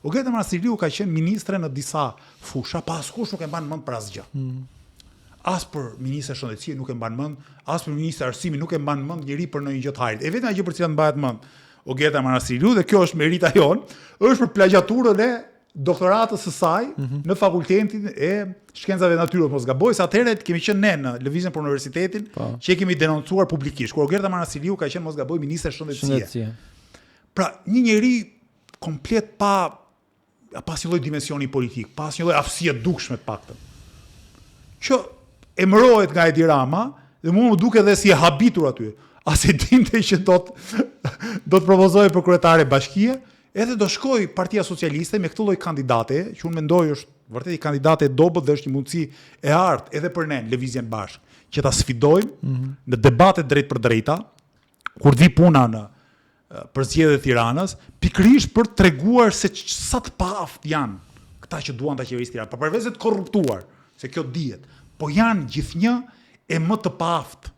Ogeta Marasiliu ka qenë ministre në disa fusha, pa askush nuk e mban mend për asgjë. As për ministre shëndetësie nuk e mban mend, as për ministre arsimi nuk e mban mend njëri për ndonjë gjë të hajrit. E vetëm ajo për cilat mbahet mend Ogeta Marasiliu, dhe kjo është merita jon, është për plagjaturën e doktoratës së saj në fakultetin e shkencave natyrore, mos gaboj, sa atëherë kemi qenë ne në lëvizjen për universitetin që e kemi denoncuar publikisht. Kur Ogeta Marasiliu ka qenë mos gaboj ministre shëndetësie. Pra, një njeri komplet pa asnjë lloj dimensioni politik, pa asnjë lloj aftësie dukshme të paktën. Që emërohet nga Edi Rama dhe mua më duket edhe si e habitur aty. As e dinte që do të propozojë për kryetare bashkie, edhe do shkoj Partia Socialiste me këtë lloj kandidate, që unë mendoj është vërtet i kandidate e dobët dhe është një mundësi e artë edhe për ne në lëvizjen bashkë, që ta sfidojmë në debate drejt për drejta, kur vi puna në përzgjedhjet e Tiranës, pikërisht për të treguar se sa të paaft janë këta që duan ta qeverisë Tiranën, përveç se të korruptuar, se kjo dihet, po janë gjithnjë e më të paaft